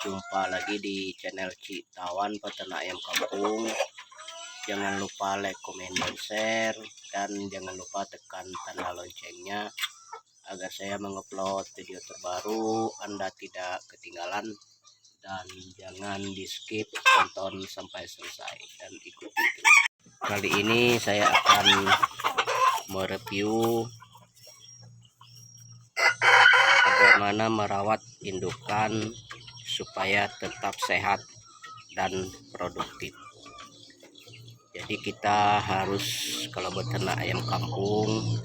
Jumpa lagi di channel Citawan Peternak Ayam Kampung. Jangan lupa like, komen, dan share, dan jangan lupa tekan tanda loncengnya agar saya mengupload video terbaru Anda tidak ketinggalan. Dan jangan di skip, tonton sampai selesai dan ikuti terus. Kali ini saya akan mereview bagaimana merawat indukan supaya tetap sehat dan produktif. Jadi kita harus, kalau beternak ayam kampung,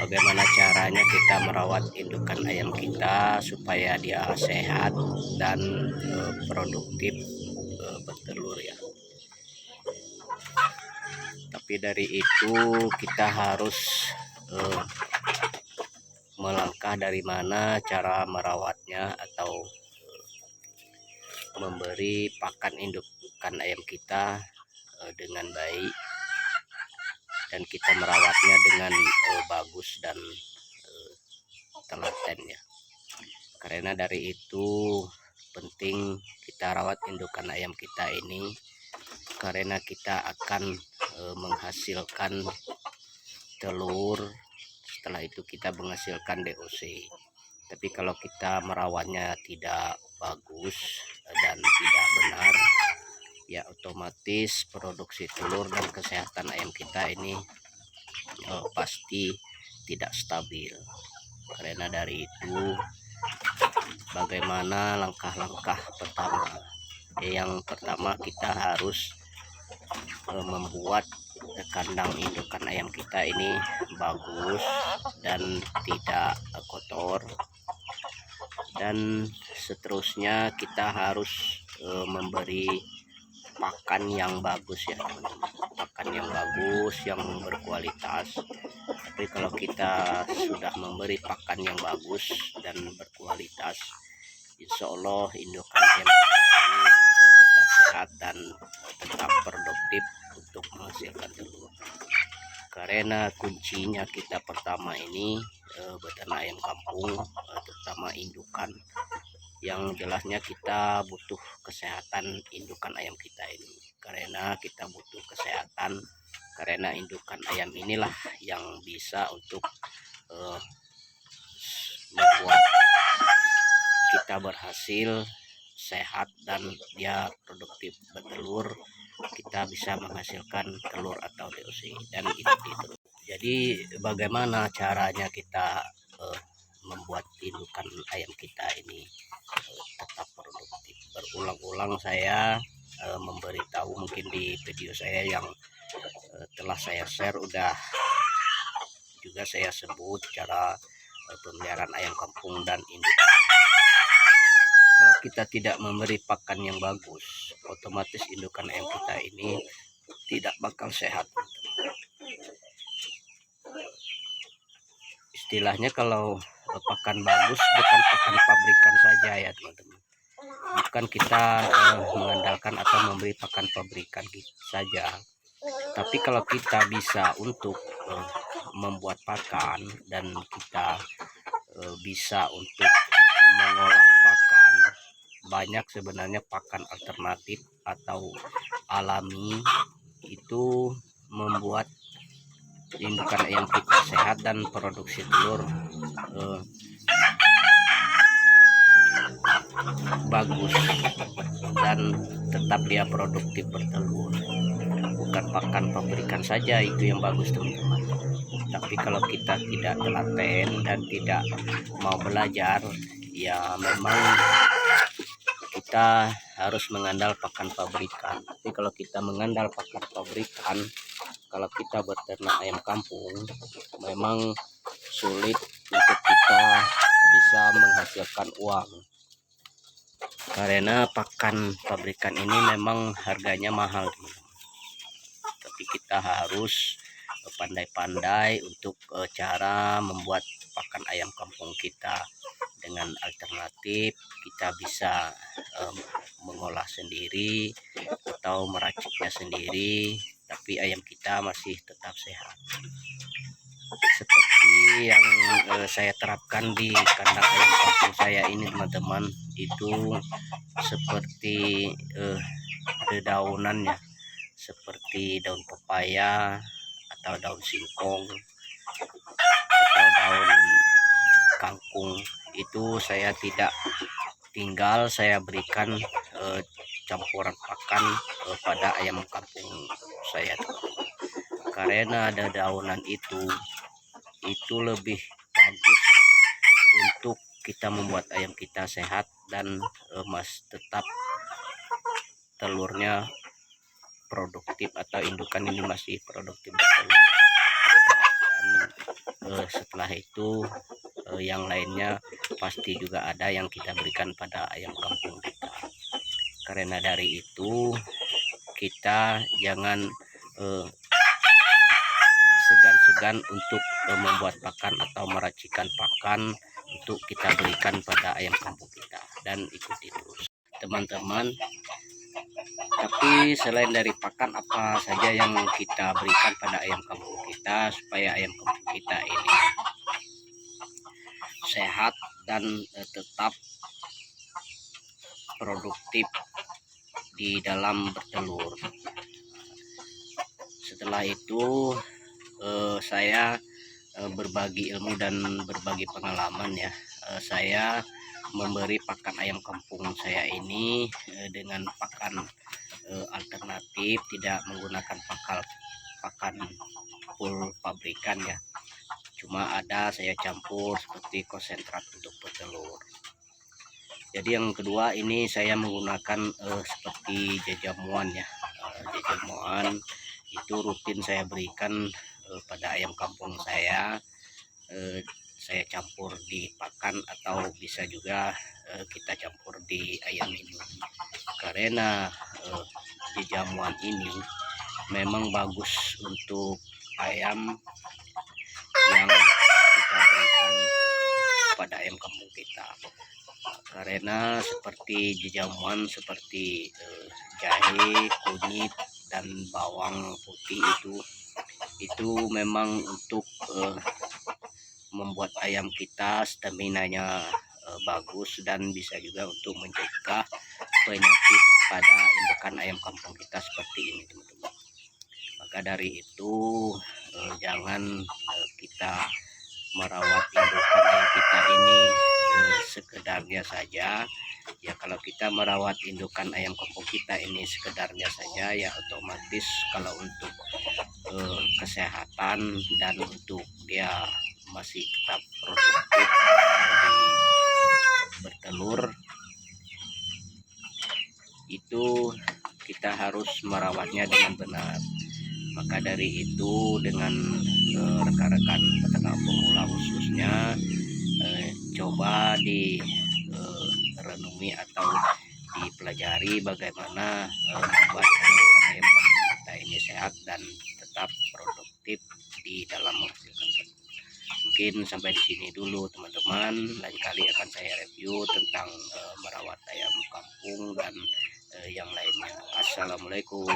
bagaimana caranya kita merawat indukan ayam kita supaya dia sehat dan produktif bertelur ya. Tapi dari itu kita harus melangkah dari mana cara merawatnya atau memberi pakan indukan ayam kita dengan baik, dan kita merawatnya dengan bagus dan telaten ya. Karena dari itu penting kita rawat indukan ayam kita ini, karena kita akan menghasilkan telur. Setelah itu kita menghasilkan DOC. Tapi kalau kita merawatnya tidak bagus dan tidak benar, ya otomatis produksi telur dan kesehatan ayam kita ini pasti tidak stabil. Karena dari itu bagaimana langkah-langkah pertama? Yang pertama kita harus membuat kandang indukan ayam kita ini bagus dan tidak kotor, dan seterusnya kita harus memberi pakan yang bagus ya teman-teman, pakan yang bagus yang berkualitas. Tapi kalau kita sudah memberi pakan yang bagus dan berkualitas, insya Allah indukan ayam kita ini tetap sehat dan tetap produktif untuk menghasilkan telur. Karena kuncinya kita pertama ini beternak ayam kampung, terutama indukan, yang jelasnya kita butuh kesehatan indukan ayam kita ini. Karena kita butuh kesehatan, karena indukan ayam inilah yang bisa untuk membuat kita berhasil sehat dan dia produktif bertelur. Kita bisa menghasilkan telur atau DOC dan itu. Jadi bagaimana caranya kita membuat indukan ayam kita ini tetap produktif? Berulang-ulang saya memberitahu, mungkin di video saya yang telah saya share udah juga saya sebut cara pemeliharaan ayam kampung dan induk. Kalau kita tidak memberi pakan yang bagus, otomatis indukan ayam kita ini tidak bakal sehat. Istilahnya kalau pakan bagus bukan pakan pabrikan saja ya teman-teman. Bukan kita mengandalkan atau memberi pakan pabrikan saja. Tapi kalau kita bisa untuk membuat pakan dan kita bisa untuk mengolah pakan, banyak sebenarnya pakan alternatif atau alami itu membuat indukan ayam kita sehat dan produksi telur bagus dan tetap dia produktif bertelur. Bukan pakan pabrikan saja itu yang bagus teman-teman. Tapi kalau kita tidak telaten dan tidak mau belajar, ya memang kita harus mengandal pakan pabrikan. Tapi kalau kita mengandal pakan pabrikan, kalau kita beternak ayam kampung, memang sulit untuk kita bisa menghasilkan uang. Karena pakan pabrikan ini memang harganya mahal, teman-teman. Tapi kita harus pandai-pandai untuk cara membuat pakan ayam kampung kita dengan alternatif. Kita bisa mengolah sendiri atau meraciknya sendiri, tapi ayam kita masih tetap sehat. Seperti yang saya terapkan di kandang ayam kampung saya ini teman-teman, itu seperti dedaunannya, seperti daun pepaya atau daun singkong atau daun kangkung, itu saya tidak tinggal, saya berikan campuran pakan pada ayam kampung saya, karena ada daunan itu lebih bagus untuk kita membuat ayam kita sehat dan tetap telurnya produktif atau indukan ini masih produktif bertelur. Dan setelah itu yang lainnya pasti juga ada yang kita berikan pada ayam kampung kita. Karena dari itu kita jangan segan-segan untuk membuat pakan atau meracikan pakan untuk kita berikan pada ayam kampung kita, dan ikuti terus teman-teman. Tapi selain dari pakan, apa saja yang kita berikan pada ayam kampung kita supaya ayam kampung kita ini sehat dan tetap produktif di dalam bertelur. Setelah itu saya berbagi ilmu dan berbagi pengalaman ya. Saya memberi pakan ayam kampung saya ini dengan pakan alternatif, tidak menggunakan pakan full pabrikan ya. Cuma ada saya campur seperti konsentrat untuk bertelur. Jadi yang kedua ini saya menggunakan seperti jajamuan ya. Jajamuan itu rutin saya berikan pada ayam kampung saya. Saya campur di pakan atau bisa juga kita campur di ayam ini, karena jajamuan ini memang bagus untuk ayam yang kita berikan pada ayam kampung kita, karena seperti jajamuan seperti jahe, kunyit, dan bawang putih itu memang untuk membuat ayam kita stamina-nya bagus, dan bisa juga untuk mencegah penyakit pada indukan ayam kampung kita seperti ini teman-teman. Maka dari itu jangan kita merawat indukan ayam kita ini sekedarnya saja ya. Kalau kita merawat indukan ayam kampung kita ini sekedarnya saja ya, otomatis kalau untuk kesehatan dan untuk dia masih tetap produktif bertelur, itu kita harus merawatnya dengan benar. Maka dari itu dengan rekan-rekan peternak pemula khususnya coba direnungi atau dipelajari bagaimana membuat ayam kampung kita ini sehat dan tetap produktif di dalam menghasilkan telur. Mungkin sampai di sini dulu teman-teman. Lain kali akan saya review tentang merawat ayam kampung dan yang lainnya. Assalamualaikum.